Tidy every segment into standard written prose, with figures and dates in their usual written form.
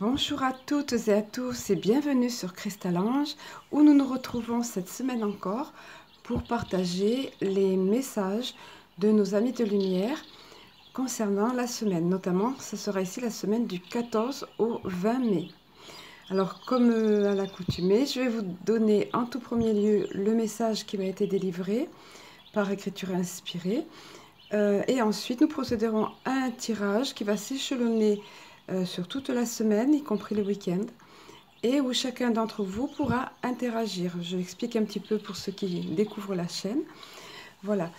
Bonjour à toutes et à tous et bienvenue sur Cristal Ange où nous nous retrouvons cette semaine encore pour partager les messages de nos amis de lumière concernant la semaine. Notamment, ce sera ici la semaine du 14 au 20 mai. Alors, comme à l'accoutumée, je vais vous donner en tout premier lieu le message qui m'a été délivré par écriture inspirée. Et ensuite, nous procéderons à un tirage qui va s'échelonner sur toute la semaine, y compris le week-end, et où chacun d'entre vous pourra interagir. Je l'explique un petit peu pour ceux qui découvrent la chaîne. Voilà.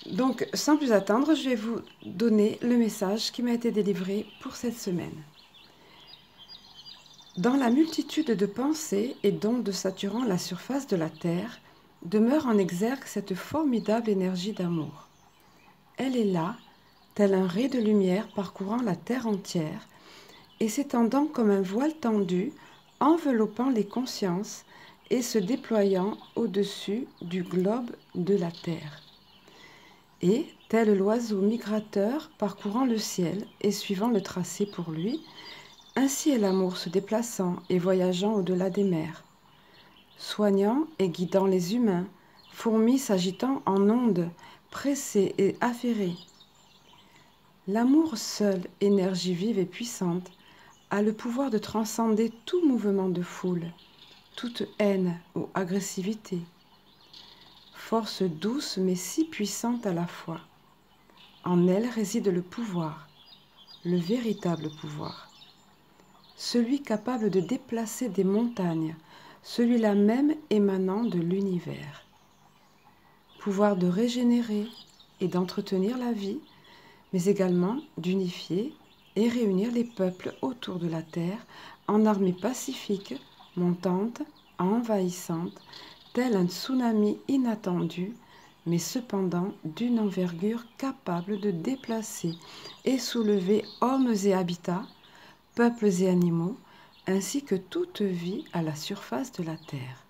Donc, sans plus attendre, je vais vous donner le message qui m'a été délivré pour cette semaine. Dans la multitude de pensées et d'ondes saturant la surface de la Terre, demeure en exergue cette formidable énergie d'amour. Elle est là, tel un ray de lumière parcourant la terre entière, et s'étendant comme un voile tendu, enveloppant les consciences et se déployant au-dessus du globe de la terre. Et, tel l'oiseau migrateur parcourant le ciel et suivant le tracé pour lui, ainsi est l'amour se déplaçant et voyageant au-delà des mers, soignant et guidant les humains, fourmis s'agitant en ondes, pressées et affairées. L'amour seul, énergie vive et puissante, a le pouvoir de transcender tout mouvement de foule, toute haine ou agressivité. Force douce mais si puissante à la fois. En elle réside le pouvoir, le véritable pouvoir. Celui capable de déplacer des montagnes, celui-là même émanant de l'univers. Pouvoir de régénérer et d'entretenir la vie, mais également d'unifier et réunir les peuples autour de la terre en armée pacifique, montante, envahissante, tel un tsunami inattendu, mais cependant d'une envergure capable de déplacer et soulever hommes et habitats, peuples et animaux, ainsi que toute vie à la surface de la terre.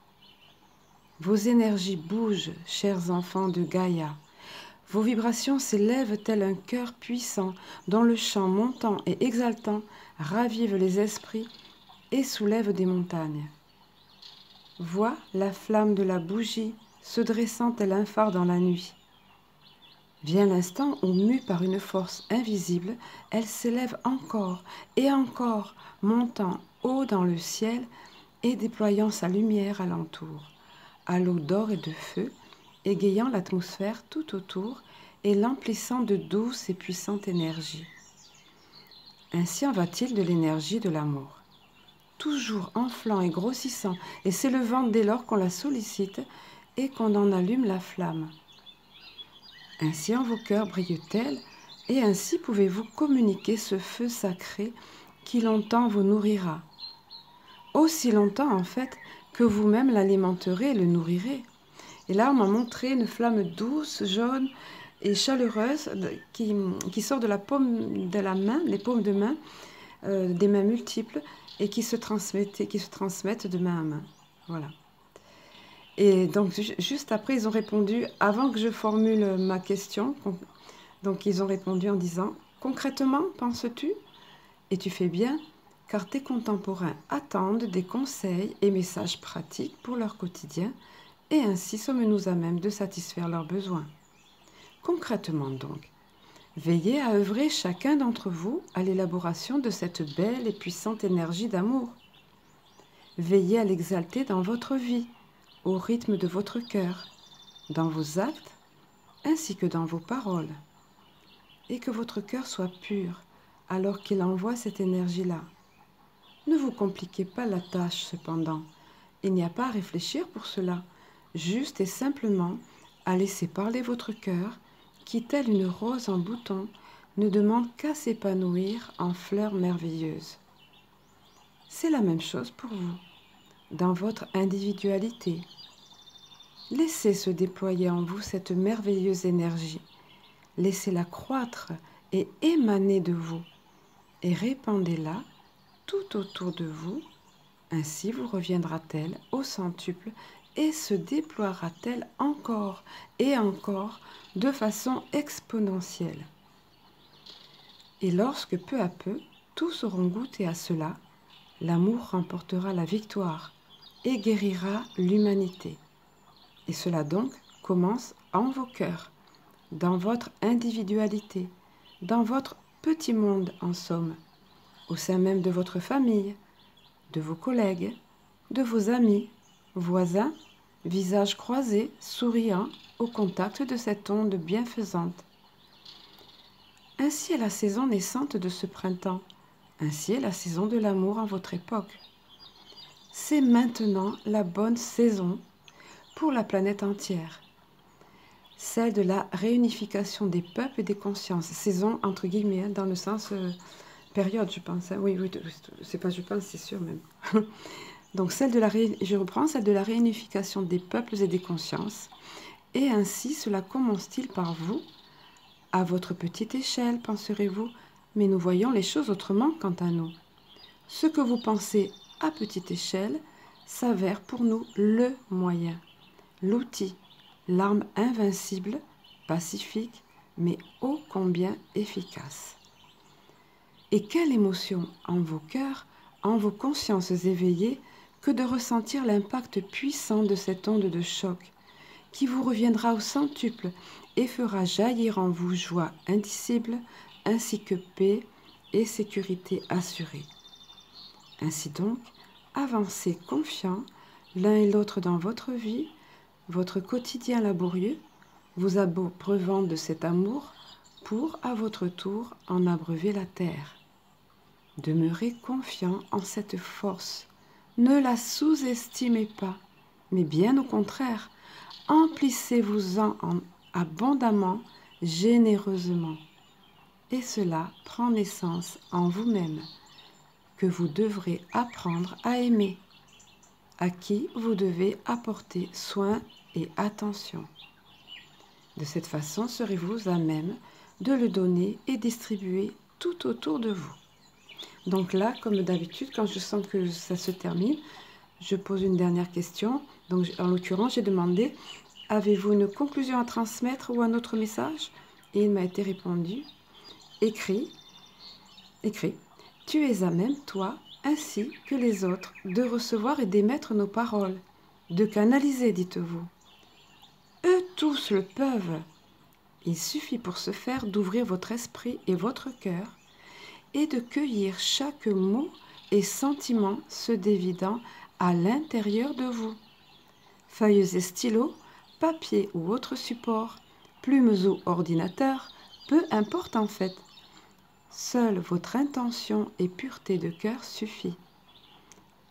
Vos énergies bougent, chers enfants de Gaïa. Vos vibrations s'élèvent tel un cœur puissant dont le chant montant et exaltant ravive les esprits et soulève des montagnes. Vois la flamme de la bougie se dressant tel un phare dans la nuit. Vient l'instant où, mue par une force invisible, elle s'élève encore et encore, montant haut dans le ciel et déployant sa lumière alentour, halo d'or et de feu, égayant l'atmosphère tout autour et l'emplissant de douce et puissante énergie. Ainsi en va-t-il de l'énergie de l'amour, toujours enflant et grossissant et s'élevant dès lors qu'on la sollicite et qu'on en allume la flamme. Ainsi en vos cœurs brille-t-elle et ainsi pouvez-vous communiquer ce feu sacré qui longtemps vous nourrira. Aussi longtemps en fait que vous-même l'alimenterez et le nourrirez. Et là, on m'a montré une flamme douce, jaune et chaleureuse qui sort de la paume de la main, les paumes de main, des mains multiples, et qui se transmettent de main à main. Voilà. Et donc, juste après, ils ont répondu, avant que je formule ma question, donc ils ont répondu en disant « Concrètement, penses-tu ? Et tu fais bien, car tes contemporains attendent des conseils et messages pratiques pour leur quotidien, et ainsi sommes-nous à même de satisfaire leurs besoins. Concrètement donc, veillez à œuvrer chacun d'entre vous à l'élaboration de cette belle et puissante énergie d'amour. Veillez à l'exalter dans votre vie, au rythme de votre cœur, dans vos actes, ainsi que dans vos paroles. Et que votre cœur soit pur, alors qu'il envoie cette énergie-là. Ne vous compliquez pas la tâche cependant, il n'y a pas à réfléchir pour cela. Juste et simplement à laisser parler votre cœur, qui, telle une rose en bouton, ne demande qu'à s'épanouir en fleurs merveilleuses. C'est la même chose pour vous, dans votre individualité. Laissez se déployer en vous cette merveilleuse énergie, laissez-la croître et émaner de vous, et répandez-la tout autour de vous, ainsi vous reviendra-t-elle au centuple et se déploiera-t-elle encore et encore de façon exponentielle. Et lorsque peu à peu tous auront goûté à cela, L'amour remportera la victoire et guérira l'humanité. Et cela donc commence en vos cœurs, dans votre individualité, dans votre petit monde en somme, au sein même de votre famille, de vos collègues, de vos amis, voisins, visages croisés, souriants, au contact de cette onde bienfaisante. Ainsi est la saison naissante de ce printemps, ainsi est la saison de l'amour en votre époque. C'est maintenant la bonne saison pour la planète entière, celle de la réunification des peuples et des consciences. Saison entre guillemets, dans le sens période, je pense. Oui, c'est pas je pense, c'est sûr même. Donc je reprends celle de la réunification des peuples et des consciences. Et ainsi, cela commence-t-il par vous, à votre petite échelle, penserez-vous, mais nous voyons les choses autrement quant à nous. Ce que vous pensez à petite échelle s'avère pour nous le moyen, l'outil, l'arme invincible, pacifique, mais ô combien efficace. Et quelle émotion en vos cœurs, en vos consciences éveillées, que de ressentir l'impact puissant de cette onde de choc, qui vous reviendra au centuple et fera jaillir en vous joie indicible, ainsi que paix et sécurité assurée. Ainsi donc, avancez confiants l'un et l'autre dans votre vie, votre quotidien laborieux, vous abreuvant de cet amour pour, à votre tour, en abreuver la terre. Demeurez confiants en cette force, ne la sous-estimez pas, mais bien au contraire, emplissez-vous-en abondamment, généreusement. Et cela prend naissance en vous-même, que vous devrez apprendre à aimer, à qui vous devez apporter soin et attention. De cette façon, serez-vous à même de le donner et distribuer tout autour de vous. Donc là, comme d'habitude, quand je sens que ça se termine, je pose une dernière question. Donc, en l'occurrence, j'ai demandé, avez-vous une conclusion à transmettre ou un autre message? Et il m'a été répondu, écrit, tu es à même, toi, ainsi que les autres, de recevoir et d'émettre nos paroles, de canaliser, dites-vous. Eux tous le peuvent. Il suffit pour ce faire d'ouvrir votre esprit et votre cœur et de cueillir chaque mot et sentiment se dévidant à l'intérieur de vous. Feuilles et stylos, papier ou autre support, plumes ou ordinateur, peu importe en fait. Seule votre intention et pureté de cœur suffit.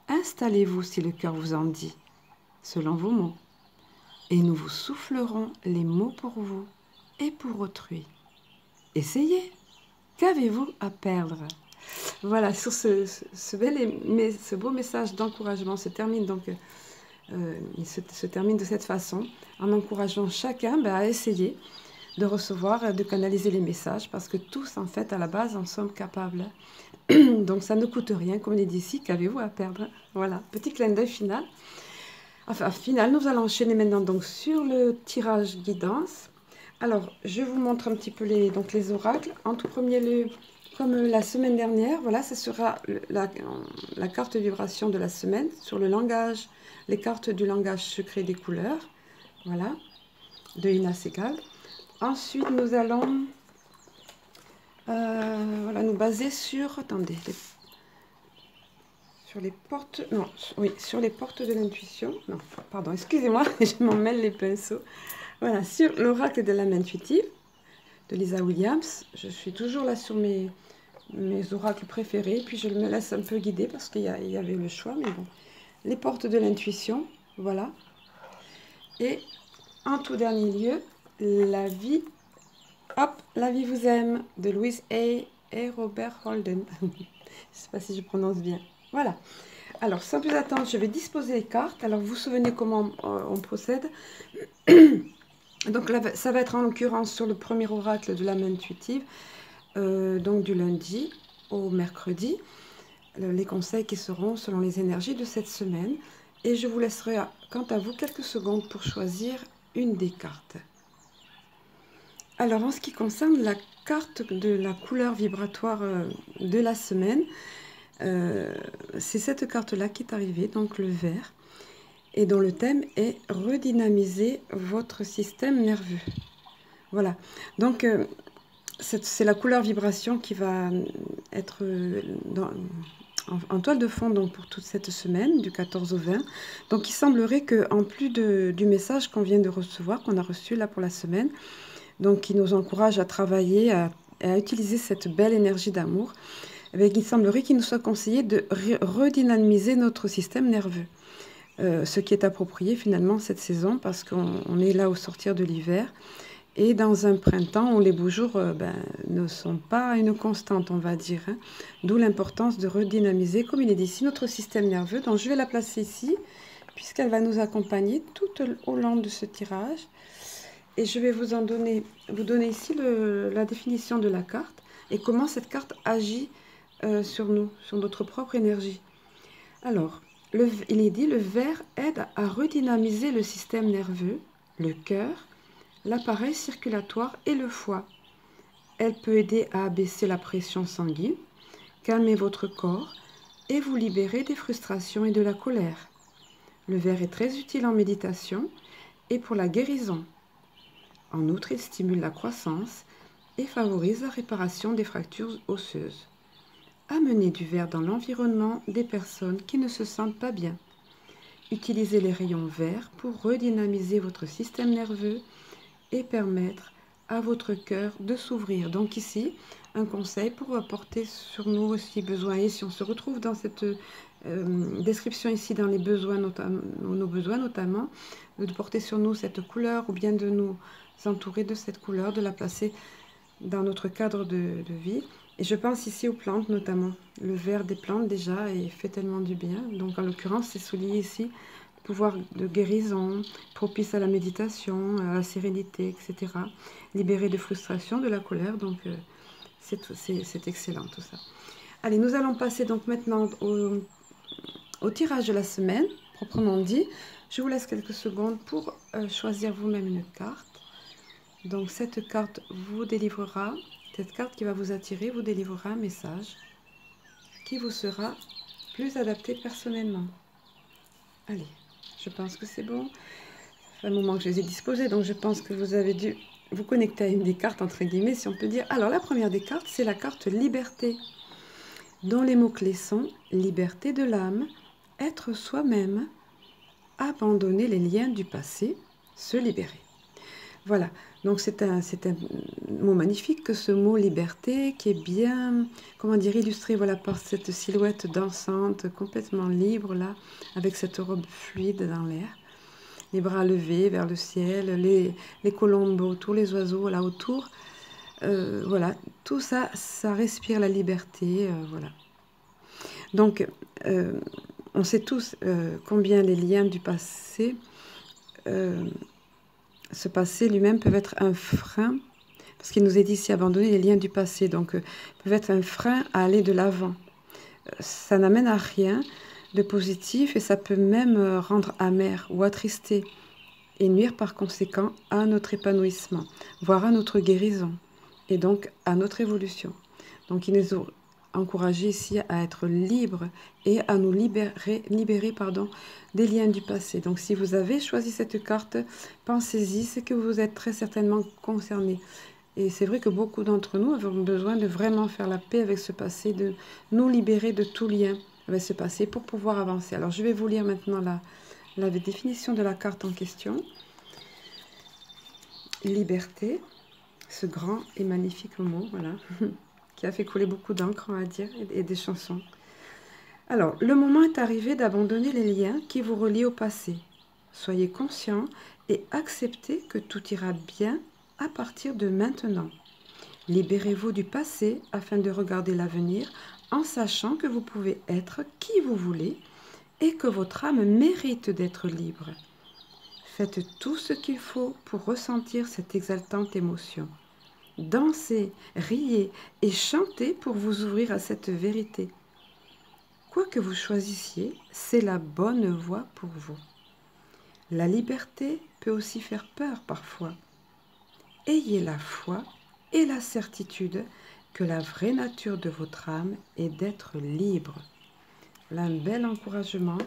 Installez-vous si le cœur vous en dit, selon vos mots, et nous vous soufflerons les mots pour vous et pour autrui. Essayez, qu'avez-vous à perdre? Voilà, sur ce beau message d'encouragement se termine donc, il se termine de cette façon, en encourageant chacun à essayer de recevoir, de canaliser les messages, parce que tous, en fait, à la base, en sommes capables. Donc, ça ne coûte rien, comme il est dit ici, qu'avez-vous à perdre? Voilà, petit clin d'œil final. Enfin, final, nous allons enchaîner maintenant donc, sur le tirage guidance. Alors, je vous montre un petit peu les oracles. En tout premier lieu, comme la semaine dernière, voilà, ce sera la carte vibration de la semaine sur le langage, les cartes du langage secret des couleurs, voilà, de Ina Segal. Ensuite, nous allons voilà, nous baser sur, attendez, sur les portes, non, oui, sur les portes de l'intuition, non, pardon, excusez-moi, je m'en mêle les pinceaux. Voilà, sur l'oracle de l'âme intuitive de Lisa Williams. Je suis toujours là sur mes oracles préférés, puis je me laisse un peu guider parce qu'il y avait le choix, mais bon. Les portes de l'intuition, voilà. Et en tout dernier lieu, la vie, hop, la vie vous aime, de Louise Hay et Robert Holden. Je ne sais pas si je prononce bien. Voilà. Alors, sans plus attendre, je vais disposer les cartes. Alors, vous vous souvenez comment on procède? Donc là, ça va être en l'occurrence sur le premier oracle de l'âme intuitive, donc du lundi au mercredi, les conseils qui seront selon les énergies de cette semaine. Et je vous laisserai, quant à vous, quelques secondes pour choisir une des cartes. Alors, en ce qui concerne la carte de la couleur vibratoire de la semaine, C'est cette carte-là qui est arrivée, donc le vert, et dont le thème est redynamiser votre système nerveux. Voilà, donc c'est la couleur vibration qui va être en toile de fond donc, pour toute cette semaine, du 14 au 20. Donc il semblerait qu'en plus du message qu'on vient de recevoir, qu'on a reçu là pour la semaine, donc qui nous encourage à travailler, à utiliser cette belle énergie d'amour, eh il semblerait qu'il nous soit conseillé de redynamiser notre système nerveux. Ce qui est approprié finalement cette saison parce qu'on est là au sortir de l'hiver et dans un printemps où les beaux jours ne sont pas une constante, on va dire. Hein. D'où l'importance de redynamiser, comme il est dit ici, notre système nerveux. Donc je vais la placer ici puisqu'elle va nous accompagner tout au long de ce tirage. Et je vais vous donner ici la définition de la carte et comment cette carte agit sur nous, sur notre propre énergie. Alors, il est dit, le vert aide à redynamiser le système nerveux, le cœur, l'appareil circulatoire et le foie. Elle peut aider à abaisser la pression sanguine, calmer votre corps et vous libérer des frustrations et de la colère. Le vert est très utile en méditation et pour la guérison. En outre, il stimule la croissance et favorise la réparation des fractures osseuses. Amenez du vert dans l'environnement des personnes qui ne se sentent pas bien. Utilisez les rayons verts pour redynamiser votre système nerveux et permettre à votre cœur de s'ouvrir. Donc ici, un conseil pour apporter sur nous si besoin. Et si on se retrouve dans cette description ici, dans les besoins, nos besoins notamment, de porter sur nous cette couleur ou bien de nous entourer de cette couleur, de la placer dans notre cadre de vie. Et je pense ici aux plantes notamment. Le vert des plantes déjà et fait tellement du bien. Donc en l'occurrence, c'est souligné ici pouvoir de guérison, propice à la méditation, à la sérénité, etc. Libéré de frustration, de la colère. Donc c'est excellent tout ça. Allez, nous allons passer donc maintenant au tirage de la semaine, proprement dit. Je vous laisse quelques secondes pour choisir vous-même une carte. Donc cette carte vous délivrera, cette carte qui va vous attirer vous délivrera un message qui vous sera plus adapté personnellement. Allez, je pense que c'est bon. Ça fait un moment que je les ai disposées, donc je pense que vous avez dû vous connecter à une des cartes, entre guillemets, si on peut dire. Alors la première des cartes, c'est la carte Liberté, dont les mots-clés sont liberté de l'âme, être soi-même, abandonner les liens du passé, se libérer. Voilà, donc c'est un mot magnifique que ce mot liberté qui est bien, comment dire, illustré voilà, par cette silhouette dansante, complètement libre là, avec cette robe fluide dans l'air. Les bras levés vers le ciel, les colombes autour, les oiseaux là autour. Voilà, tout ça, ça respire la liberté, voilà. Donc, on sait tous combien les liens du passé... ce passé lui-même peut être un frein, parce qu'il nous est dit ici abandonner les liens du passé, donc peuvent être un frein à aller de l'avant. Ça n'amène à rien de positif et ça peut même rendre amer ou attristé et nuire par conséquent à notre épanouissement, voire à notre guérison et donc à notre évolution. Donc il nous encourage ici à être libre et à nous libérer des liens du passé. Donc si vous avez choisi cette carte, pensez-y, c'est que vous êtes très certainement concerné. Et c'est vrai que beaucoup d'entre nous avons besoin de vraiment faire la paix avec ce passé, de nous libérer de tout lien avec ce passé pour pouvoir avancer. Alors je vais vous lire maintenant la définition de la carte en question. Liberté, ce grand et magnifique mot, voilà, qui a fait couler beaucoup d'encre, on va dire, et des chansons. Alors, le moment est arrivé d'abandonner les liens qui vous relient au passé. Soyez conscient et acceptez que tout ira bien à partir de maintenant. Libérez-vous du passé afin de regarder l'avenir en sachant que vous pouvez être qui vous voulez et que votre âme mérite d'être libre. Faites tout ce qu'il faut pour ressentir cette exaltante émotion. Dansez, riez et chantez pour vous ouvrir à cette vérité. Quoi que vous choisissiez, c'est la bonne voie pour vous. La liberté peut aussi faire peur parfois. Ayez la foi et la certitude que la vraie nature de votre âme est d'être libre. Là, un bel encouragement,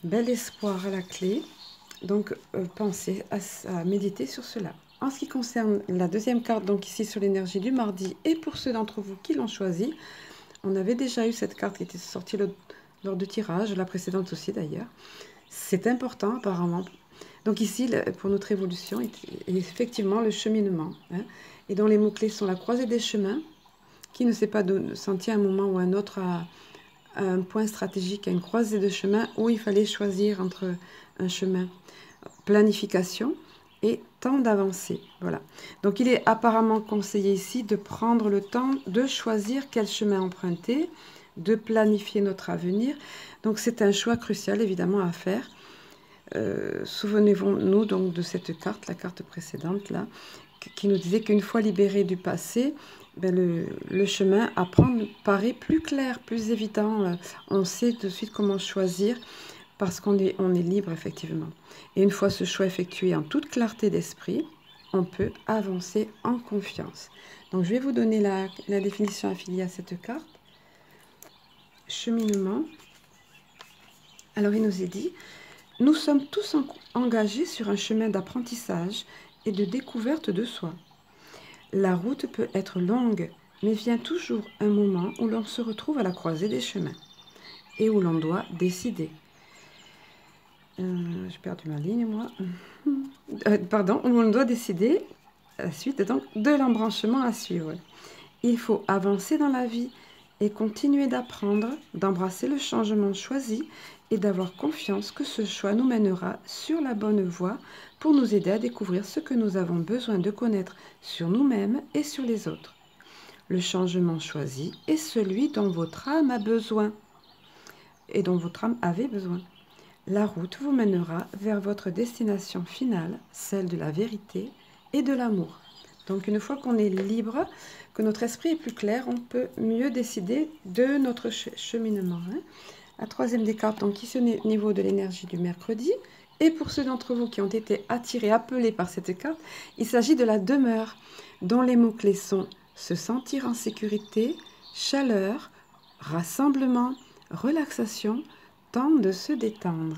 bel espoir à la clé. Donc, pensez à méditer sur cela. En ce qui concerne la deuxième carte, donc ici sur l'énergie du mardi, et pour ceux d'entre vous qui l'ont choisi, on avait déjà eu cette carte qui était sortie lors du tirage, la précédente aussi d'ailleurs. C'est important apparemment. Donc ici, pour notre évolution, est effectivement le cheminement. Hein, et dont les mots-clés sont la croisée des chemins, qui ne s'est pas senti à un moment ou un autre à un point stratégique, à une croisée de chemin où il fallait choisir entre un chemin, planification et temps d'avancée. Voilà. Donc il est apparemment conseillé ici de prendre le temps de choisir quel chemin emprunter, de planifier notre avenir. Donc c'est un choix crucial évidemment à faire. Souvenez-nous donc de cette carte, la carte précédente là, qui nous disait qu'une fois libéré du passé, ben le chemin à prendre paraît plus clair, plus évident. On sait de suite comment choisir parce qu'on est libre effectivement. Et une fois ce choix effectué en toute clarté d'esprit, on peut avancer en confiance. Donc je vais vous donner la définition affiliée à cette carte. Cheminement. Alors il nous est dit, nous sommes tous engagés sur un chemin d'apprentissage et de découverte de soi. La route peut être longue, mais vient toujours un moment où l'on se retrouve à la croisée des chemins et où l'on doit décider. J'ai perdu ma ligne, moi. Pardon, où on doit décider la suite donc, de l'embranchement à suivre. Il faut avancer dans la vie et continuer d'apprendre, d'embrasser le changement choisi et d'avoir confiance que ce choix nous mènera sur la bonne voie pour nous aider à découvrir ce que nous avons besoin de connaître sur nous-mêmes et sur les autres. Le changement choisi est celui dont votre âme a besoin et dont votre âme avait besoin. La route vous mènera vers votre destination finale, celle de la vérité et de l'amour. Donc une fois qu'on est libre, que notre esprit est plus clair, on peut mieux décider de notre cheminement. Hein. La troisième des cartes, donc ici au niveau de l'énergie du mercredi. Et pour ceux d'entre vous qui ont été attirés, appelés par cette carte, il s'agit de la demeure, dont les mots-clés sont se sentir en sécurité, chaleur, rassemblement, relaxation, temps de se détendre.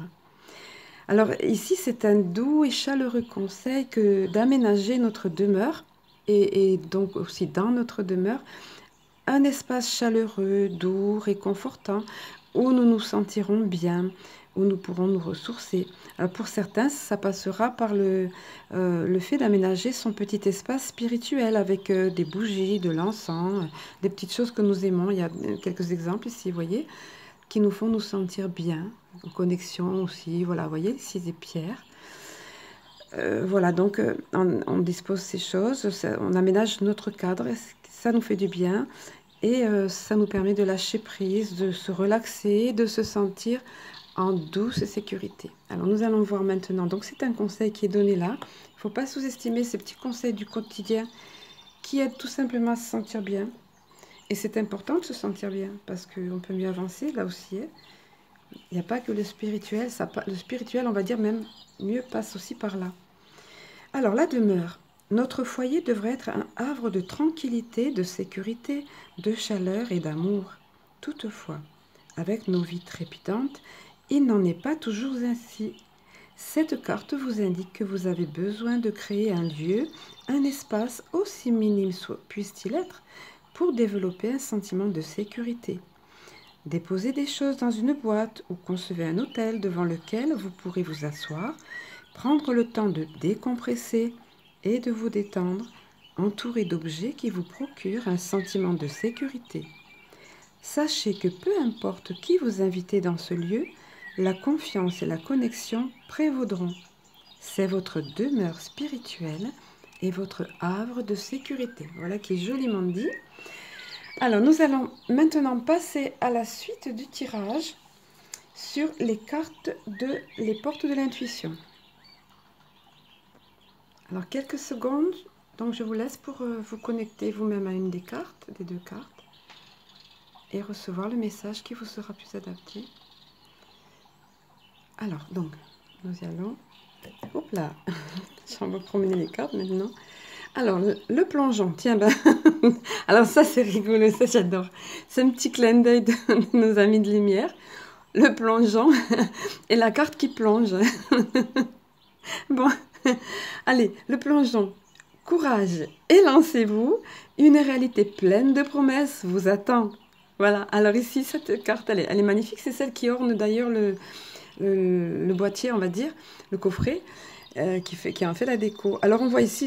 Alors ici, c'est un doux et chaleureux conseil que d'aménager notre demeure et donc aussi dans notre demeure un espace chaleureux, doux, réconfortant où nous nous sentirons bien, où nous pourrons nous ressourcer. Alors pour certains, ça passera par le fait d'aménager son petit espace spirituel avec des bougies, de l'encens, des petites choses que nous aimons. Il y a quelques exemples ici, vous voyez, qui nous font nous sentir bien, en connexion aussi. Voilà, vous voyez, ici des pierres. Voilà, donc on dispose ces choses, on aménage notre cadre, ça nous fait du bien et ça nous permet de lâcher prise, de se relaxer, de se sentir en douce sécurité. Alors nous allons voir maintenant, donc c'est un conseil qui est donné là, il ne faut pas sous-estimer ces petits conseils du quotidien qui aident tout simplement à se sentir bien. Et c'est important de se sentir bien parce qu'on peut mieux avancer là aussi. Hein. Il n'y a pas que le spirituel, le spirituel, on va dire même mieux, passe aussi par là. Alors, la demeure. Notre foyer devrait être un havre de tranquillité, de sécurité, de chaleur et d'amour. Toutefois, avec nos vies trépidantes, il n'en est pas toujours ainsi. Cette carte vous indique que vous avez besoin de créer un lieu, un espace, aussi minime puisse-t-il être, pour développer un sentiment de sécurité. Déposez des choses dans une boîte ou concevez un hôtel devant lequel vous pourrez vous asseoir, prendre le temps de décompresser et de vous détendre, entouré d'objets qui vous procurent un sentiment de sécurité. Sachez que peu importe qui vous invitez dans ce lieu, la confiance et la connexion prévaudront. C'est votre demeure spirituelle et votre havre de sécurité. Voilà qui est joliment dit. Alors, nous allons maintenant passer à la suite du tirage sur les cartes les portes de l'intuition. Alors, quelques secondes, donc je vous laisse pour vous connecter vous-même à une des deux cartes, et recevoir le message qui vous sera plus adapté. Alors, donc, nous y allons. Hop là, j'en vais promener les cartes maintenant. Alors, le plongeon, tiens, ben, alors ça c'est rigolo, ça j'adore. C'est un petit clin d'œil de nos amis de lumière. Le plongeon et la carte qui plonge. Bon, allez, le plongeon. Courage et lancez-vous. Une réalité pleine de promesses vous attend. Voilà, alors ici, cette carte, elle est magnifique. C'est celle qui orne d'ailleurs le boîtier, on va dire, le coffret, qui en fait la déco. Alors on voit ici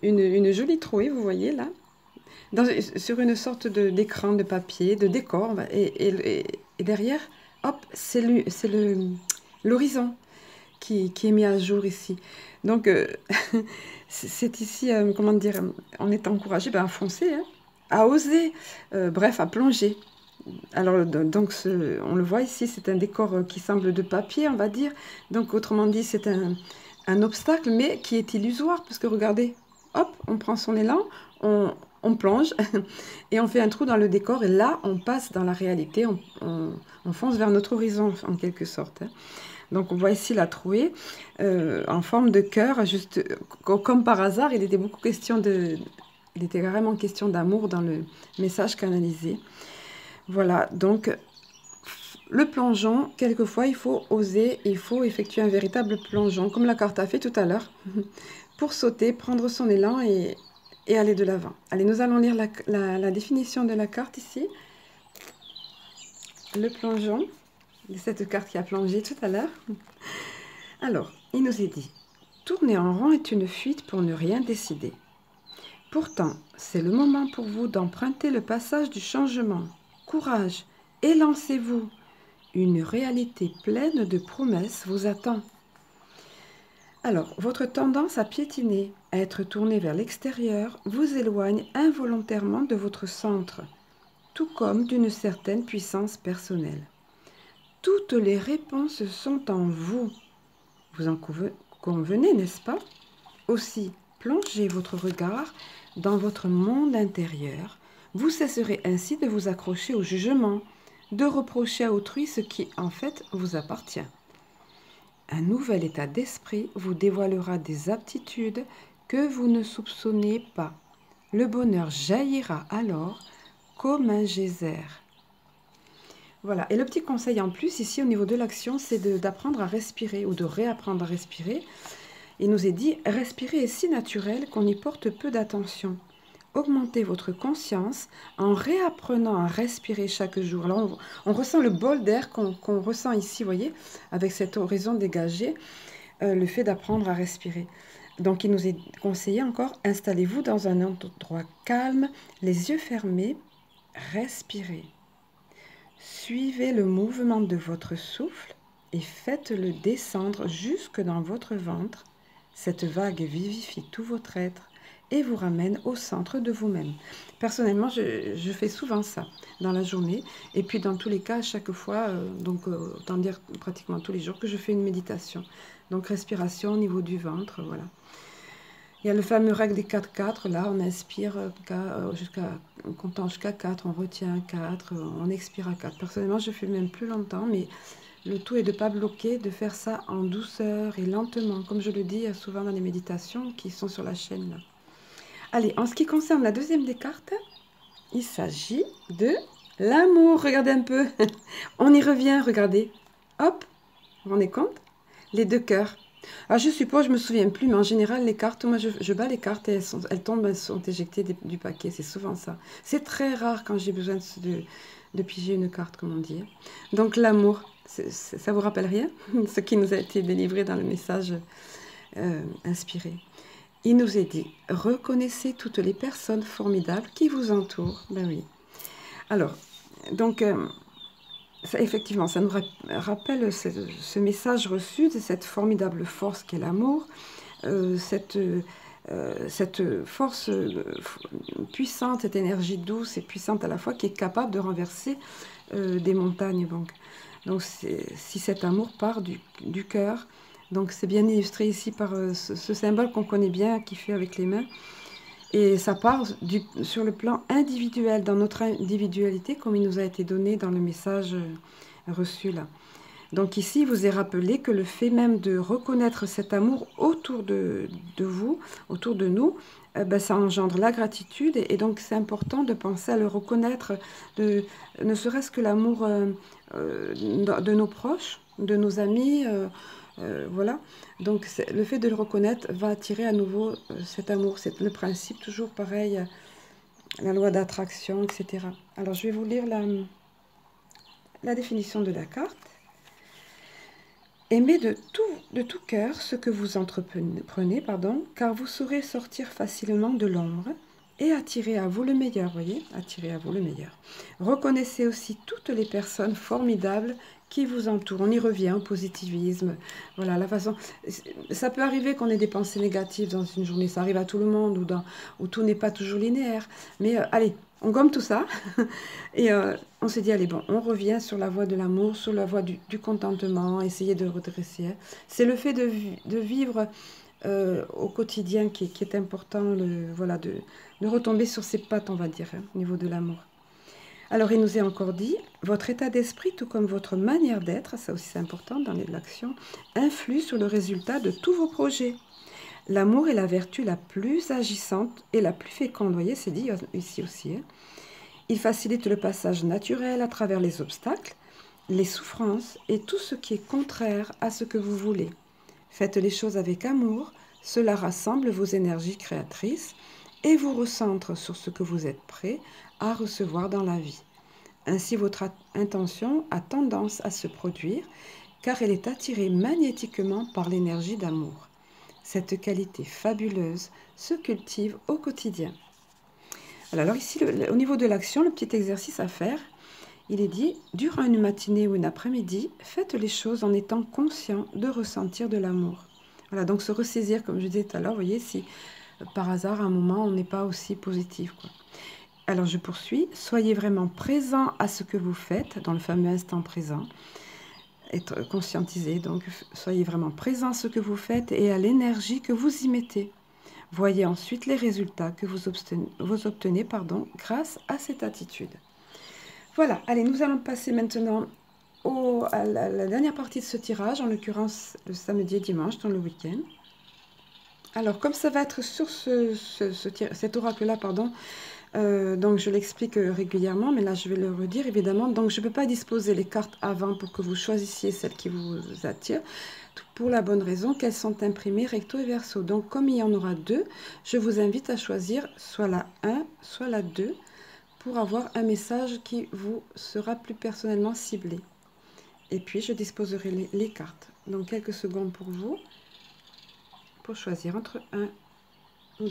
une jolie trouée, vous voyez là, sur une sorte d'écran de papier, de décor, et derrière, hop, c'est l'horizon qui est mis à jour ici. Donc, c'est ici, comment dire, on est encouragé à foncer, hein, à oser, bref, à plonger. Alors, donc, on le voit ici, c'est un décor qui semble de papier, on va dire. Donc, autrement dit, c'est un obstacle, mais qui est illusoire, parce que regardez, hop, on prend son élan, on plonge, et on fait un trou dans le décor, et là, on passe dans la réalité, on fonce vers notre horizon, en quelque sorte, hein. Donc, on voit ici la trouée en forme de cœur, juste comme par hasard, il était carrément question d'amour dans le message canalisé. Voilà, donc le plongeon, quelquefois, il faut oser, il faut effectuer un véritable plongeon, comme la carte a fait tout à l'heure, pour sauter, prendre son élan et aller de l'avant. Allez, nous allons lire la définition de la carte ici. Le plongeon, cette carte qui a plongé tout à l'heure. Alors, il nous est dit, tourner en rond est une fuite pour ne rien décider. Pourtant, c'est le moment pour vous d'emprunter le passage du changement. Courage, élancez-vous. Une réalité pleine de promesses vous attend. Alors, votre tendance à piétiner, à être tourné vers l'extérieur, vous éloigne involontairement de votre centre, tout comme d'une certaine puissance personnelle. Toutes les réponses sont en vous. Vous en convenez, n'est-ce pas? Aussi, plongez votre regard dans votre monde intérieur. Vous cesserez ainsi de vous accrocher au jugement, de reprocher à autrui ce qui, en fait, vous appartient. Un nouvel état d'esprit vous dévoilera des aptitudes que vous ne soupçonnez pas. Le bonheur jaillira alors comme un geyser. Voilà, et le petit conseil en plus ici au niveau de l'action, c'est d'apprendre à respirer ou de réapprendre à respirer. Il nous est dit, respirer est si naturel qu'on y porte peu d'attention. Augmentez votre conscience en réapprenant à respirer chaque jour. Là, on ressent le bol d'air qu'on ressent ici, vous voyez, avec cet horizon dégagé, le fait d'apprendre à respirer. Donc, il nous est conseillé encore, installez-vous dans un endroit calme, les yeux fermés, respirez. Suivez le mouvement de votre souffle et faites-le descendre jusque dans votre ventre. Cette vague vivifie tout votre être et vous ramène au centre de vous-même. Personnellement, je fais souvent ça dans la journée. Et puis dans tous les cas, à chaque fois, autant dire pratiquement tous les jours, que je fais une méditation. Donc respiration au niveau du ventre, voilà. Il y a le fameux règle des 4-4, là on inspire, on compte jusqu'à 4, on retient 4, on expire à 4. Personnellement, je fais même plus longtemps, mais le tout est de ne pas bloquer, de faire ça en douceur et lentement, comme je le dis souvent dans les méditations qui sont sur la chaîne là. Allez, en ce qui concerne la deuxième des cartes, il s'agit de l'amour. Regardez un peu. On y revient, regardez. Hop, vous vous rendez compte? Les deux cœurs. Alors je suppose, je me souviens plus, mais en général, les cartes, moi je bats les cartes et elles tombent, elles sont éjectées du paquet. C'est souvent ça. C'est très rare quand j'ai besoin de piger une carte, comme on dit. Donc l'amour, ça vous rappelle rien? Ce qui nous a été délivré dans le message inspiré. Il nous est dit, reconnaissez toutes les personnes formidables qui vous entourent. Ben oui. Alors, donc, ça, effectivement, ça nous rappelle ce message reçu de cette formidable force qu'est l'amour, cette force puissante, cette énergie douce et puissante à la fois qui est capable de renverser des montagnes. Donc si cet amour part du cœur, donc c'est bien illustré ici par ce symbole qu'on connaît bien, qui fait avec les mains. Et ça part sur le plan individuel, dans notre individualité, comme il nous a été donné dans le message reçu là. Donc ici, il vous est rappelé que le fait même de reconnaître cet amour autour de vous, autour de nous, ben, ça engendre la gratitude. Et donc c'est important de penser à le reconnaître, ne serait-ce que l'amour de nos proches, de nos amis. Voilà. Donc le fait de le reconnaître va attirer à nouveau cet amour. C'est le principe, toujours pareil, la loi d'attraction, etc. Alors je vais vous lire la définition de la carte. Aimez de tout cœur ce que vous entreprenez, car vous saurez sortir facilement de l'ombre et attirer à vous le meilleur, voyez, attirer à vous le meilleur. Reconnaissez aussi toutes les personnes formidables qui vous entourent. On y revient au positivisme. Voilà, la façon. Ça peut arriver qu'on ait des pensées négatives dans une journée, ça arrive à tout le monde, où tout n'est pas toujours linéaire. Mais allez, on gomme tout ça et on se dit, allez, bon, on revient sur la voie de l'amour, sur la voie du contentement, essayer de redresser. C'est le fait de vivre au quotidien qui est important, voilà, de retomber sur ses pattes, on va dire, au niveau de l'amour. Alors, il nous est encore dit, votre état d'esprit, tout comme votre manière d'être, ça aussi c'est important dans l'action, influe sur le résultat de tous vos projets. L'amour est la vertu la plus agissante et la plus féconde, vous voyez, c'est dit ici aussi. Hein. Il facilite le passage naturel à travers les obstacles, les souffrances et tout ce qui est contraire à ce que vous voulez. Faites les choses avec amour, cela rassemble vos énergies créatrices et vous recentre sur ce que vous êtes prêt à recevoir dans la vie. Ainsi, votre intention a tendance à se produire car elle est attirée magnétiquement par l'énergie d'amour. Cette qualité fabuleuse se cultive au quotidien. Alors ici, au niveau de l'action, le petit exercice à faire, il est dit, durant une matinée ou une après-midi, faites les choses en étant conscient de ressentir de l'amour. Voilà, donc se ressaisir, comme je disais tout à l'heure, vous voyez, si par hasard, à un moment, on n'est pas aussi positif, quoi. Alors je poursuis, soyez vraiment présent à ce que vous faites, dans le fameux instant présent, être conscientisé, donc soyez vraiment présent à ce que vous faites et à l'énergie que vous y mettez. Voyez ensuite les résultats que vous obtenez grâce à cette attitude. Voilà, allez, nous allons passer maintenant à la dernière partie de ce tirage, en l'occurrence le samedi et dimanche, dans le week-end. Alors, comme ça va être sur cet oracle-là, donc je l'explique régulièrement, mais là je vais le redire évidemment. Donc je ne peux pas disposer les cartes avant pour que vous choisissiez celles qui vous attirent, pour la bonne raison qu'elles sont imprimées recto et verso. Donc comme il y en aura deux, je vous invite à choisir soit la 1, soit la 2, pour avoir un message qui vous sera plus personnellement ciblé. Et puis je disposerai les cartes. Donc quelques secondes pour vous, pour choisir entre 1 ou 2.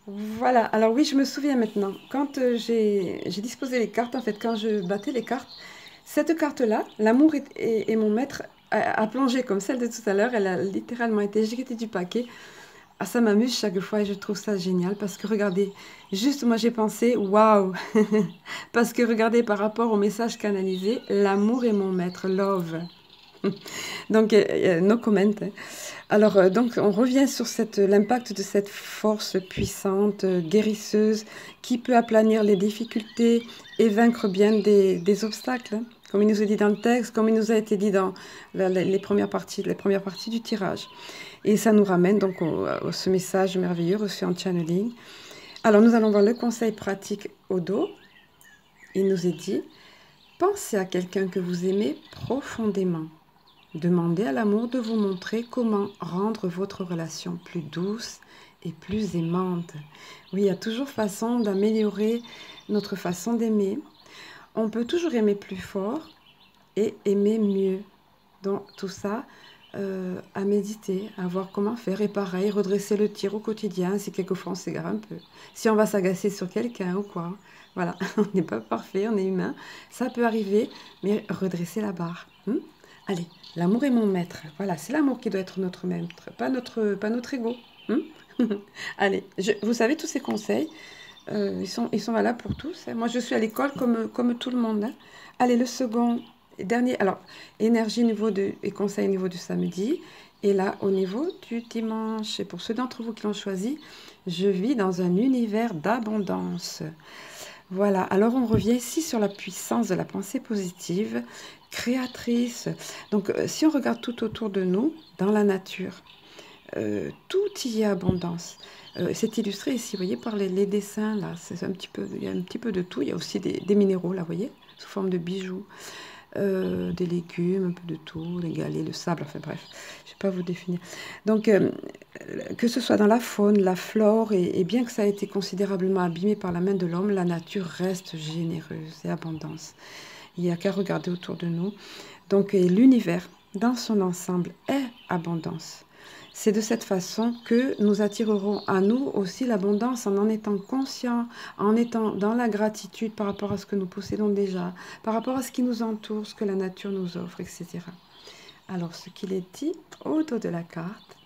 Voilà, alors oui, je me souviens maintenant, quand j'ai disposé les cartes, en fait, quand je battais les cartes, cette carte-là, l'amour est mon maître, a plongé comme celle de tout à l'heure, elle a littéralement été jetée du paquet. Ah, ça m'amuse chaque fois et je trouve ça génial parce que regardez, juste moi j'ai pensé, waouh, parce que regardez par rapport au message canalisé, l'amour est mon maître, love. Donc, no comment. Alors, donc, on revient sur l'impact de cette force puissante, guérisseuse, qui peut aplanir les difficultés et vaincre bien des obstacles, hein, comme il nous est dit dans le texte, comme il nous a été dit dans les premières parties du tirage. Et ça nous ramène donc à ce message merveilleux reçu en channeling. Alors, nous allons voir le conseil pratique au dos. Il nous est dit, pensez à quelqu'un que vous aimez profondément. Demandez à l'amour de vous montrer comment rendre votre relation plus douce et plus aimante. Oui, il y a toujours façon d'améliorer notre façon d'aimer. On peut toujours aimer plus fort et aimer mieux. Donc tout ça, à méditer, à voir comment faire. Et pareil, redresser le tir au quotidien, si quelquefois on s'égare un peu. Si on va s'agacer sur quelqu'un ou quoi. Voilà, on n'est pas parfait, on est humain. Ça peut arriver, mais redresser la barre. Allez, l'amour est mon maître. Voilà, c'est l'amour qui doit être notre maître, pas notre ego. Allez, vous savez, tous ces conseils, ils sont valables pour tous. Hein. Moi, je suis à l'école comme tout le monde. Hein. Allez, le second et dernier. Alors, énergie et conseils au niveau du samedi. Et là, au niveau du dimanche. Et pour ceux d'entre vous qui l'ont choisi, je vis dans un univers d'abondance. Voilà, alors on revient ici sur la puissance de la pensée positive, créatrice. Donc si on regarde tout autour de nous, dans la nature, tout y est abondance. C'est illustré ici, vous voyez, par les dessins, là. C'est un petit peu, il y a un petit peu de tout. Il y a aussi des minéraux, là, vous voyez, sous forme de bijoux. Des légumes, un peu de tout, les galets, le sable, enfin bref, je ne vais pas vous définir. Donc, que ce soit dans la faune, la flore, et bien que ça a été considérablement abîmé par la main de l'homme, la nature reste généreuse et abondance. Il n'y a qu'à regarder autour de nous. Donc, l'univers, dans son ensemble, est abondance. C'est de cette façon que nous attirerons à nous aussi l'abondance en étant conscients, en étant dans la gratitude par rapport à ce que nous possédons déjà, par rapport à ce qui nous entoure, ce que la nature nous offre, etc. Alors, ce qu'il est dit au dos de la carte,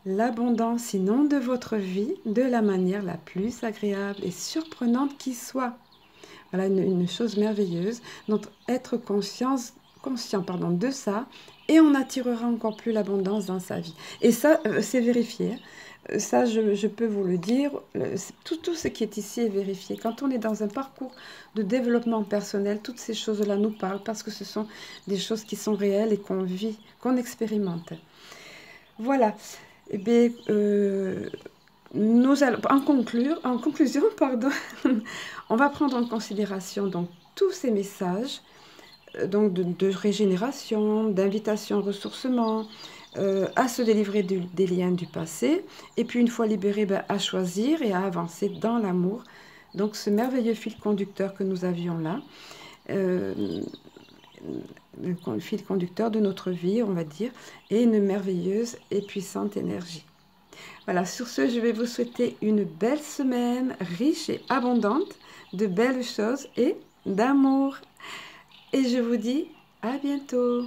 l'abondance inonde votre vie de la manière la plus agréable et surprenante qui soit. Voilà une chose merveilleuse, donc être conscient de ça, et on attirera encore plus l'abondance dans sa vie. Et ça, c'est vérifié. Ça, je peux vous le dire, tout ce qui est ici est vérifié. Quand on est dans un parcours de développement personnel, toutes ces choses-là nous parlent parce que ce sont des choses qui sont réelles et qu'on vit, qu'on expérimente. Voilà. Eh bien, nous allons, en conclusion, pardon, on va prendre en considération donc tous ces messages donc de régénération, d'invitation au ressourcement, à se délivrer des liens du passé, et puis une fois libéré, à choisir et à avancer dans l'amour. Donc ce merveilleux fil conducteur que nous avions là, le fil conducteur de notre vie, on va dire, et une merveilleuse et puissante énergie. Voilà, sur ce, je vais vous souhaiter une belle semaine, riche et abondante de belles choses et d'amour. Et je vous dis à bientôt.